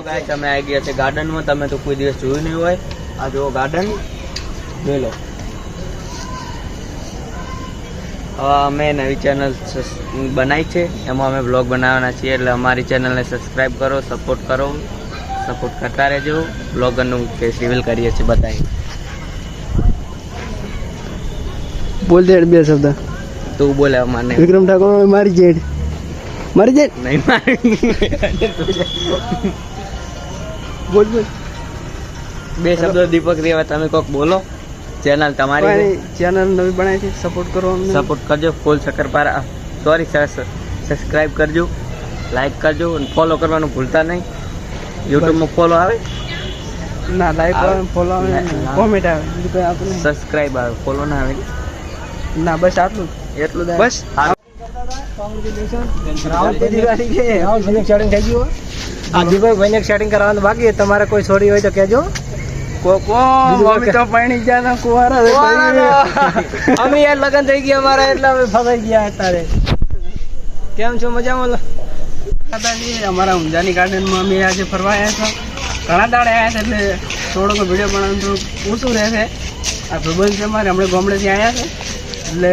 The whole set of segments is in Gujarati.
ગાઈસ અમે આવી ગયા છે ગાર્ડનમાં. તમે તો કોઈ દિવસ જોયું નહીં હોય. આ જો ગાર્ડન જોઈ લો. અમે નવી ચેનલ બનાવી છે, એમાં અમે બ્લોગ બનાવવાના છીએ. એટલે અમારી ચેનલને સબસ્ક્રાઈબ કરો, સપોર્ટ કરો, સપોર્ટ કરતા રહેજો. બ્લોગરનું ફેસ રિવીલ કરીએ છીએ બતાવી. બોલ દે બે શબ્દ. તું બોલે મને. વિક્રમ ઠાકોર મારી જેડ નહીં મારી. બોલ બોલ બે શબ્દો દીપક રેવા. તમે કોક બોલો. ચેનલ તમારી ચેનલ નવી બનાવી છે, સપોર્ટ કરો અમને. સપોર્ટ કરજો. ફૂલ શક્કરપારા સબસ્ક્રાઈબ કરજો, લાઈક કરજો અને ફોલો કરવાનું ભૂલતા નહીં. યુટ્યુબમાં ફોલો આવે ના, લાઈક આવે, ફોલો આવે, કોમેન્ટ આવે, બીજું કંઈ આપણે સબસ્ક્રાઈબ આવે, ફોલો ના આવે. ના, બસ આટલું એટલું જ બસ. ભાઈને સેટિંગ કરવાનું બાકી. તમારે કોઈ છોડી હોય તો કહેજો. અમે યાર લગન થઈ ગયા અમારા, એટલે અમે ફસાઈ ગયા અત્યારે. કેમ છો? મજામાં? અમારા ઊંઝાની ગાર્ડનમાં અમે આજે ફરવા આવ્યા હતા. ઘણા દાડે આવ્યા છે, એટલે થોડોક વિડીયો બનાવવાનું થોડુંક ઓછું રહેશે. આ પ્રબંધ છે અમારે, હમણાં ગામડેથી આવ્યા છે, એટલે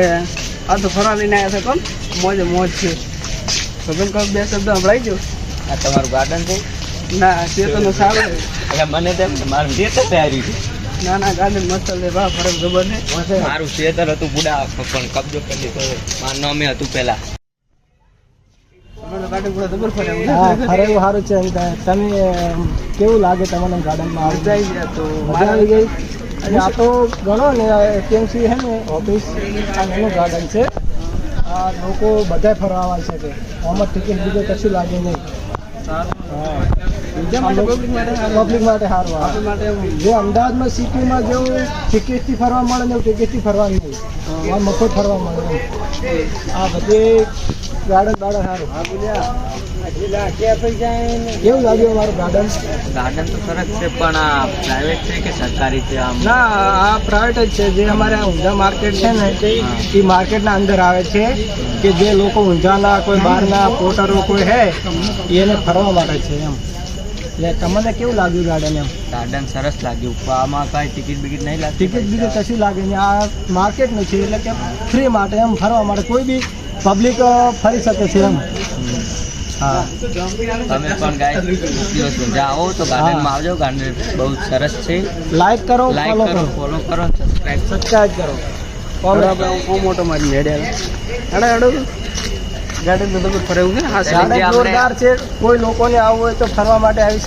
આ તો ફરવા લઈને આવ્યા છે. કોણ મોજ મોજ છે. પ્રબંધ કહું બે શબ્દ સંભળાઈ ગયો. આ તમારું ગાર્ડન છે? ના, ચેતનો સારું છે. એટલે મને તેમ મારું ખેતર તૈયારી છે. ના, ગાર્ડન મસ્ત છે. બા ફરક જબર છે. મારું ખેતર હતું બુડા, પણ કબજો કરી લીધો. મારું નામે હતું પેલા. સારું છે. તમે કેવું લાગે તમને ગાર્ડનમાં? મજા આવી ગઈ. આ તો ગણો ને એપીએમસી છે ને ઓફિસ, આ નાનું ગાર્ડન છે. આ લોકો બધા ફરવા આવી શકે. આમાં ટિકિટ બીજું કશું લાગે નહીં. પબ્લિક માટે સારું. જે અમદાવાદમાં સિટીમાં જેવું ટિકિટથી ફરવા મળે ને એવું ટિકિટથી ફરવા નહીં. આ મફત ફરવા મળે. આ બધી ગાર્ડન સારું. કેવું લાગ્યું અમારું ગાર્ડન? ગાર્ડન તો સરસ છે, પણ આ પ્રાઇવેટ છે કે સરકારી છે? આમ ના, આ પ્રાઇવેટ જ છે. જે અમારે ઊંઝા માર્કેટ છે ને, એ માર્કેટના અંદર આવે છે. કે જે લોકો ઊંઝાના કોઈ બહારના પોટરો કોઈ હે એને ફરવા માટે છે એમ. એટલે તમને કેવું લાગ્યું ગાર્ડન? એમ ગાર્ડન સરસ લાગ્યું. આમાં કાંઈ ટિકિટ બિકિટ નહીં લાગતી? ટિકિટ બીજું કશું લાગે નહીં. આ માર્કેટનું છે, એટલે કે ફ્રી માટે એમ ફરવા માટે કોઈ બી પબ્લિક ફરી શકે છે એમ. હા, તમે પણ ગાય દિવસ ઊંઝા આવો તો ગાર્ડનમાં આવજો. ગાર્ડન બહુ સરસ છે. લાઈક કરો, લાઈક કરો, ફોલો કરો, સબસ્ક્રાઇબ કરો. મોટો મારી મેળ્યા ગાર્ડન તો ફરેવું છે. જોરદાર છે. કોઈ લોકોને આવવું હોય તો ફરવા માટે આવી શકે.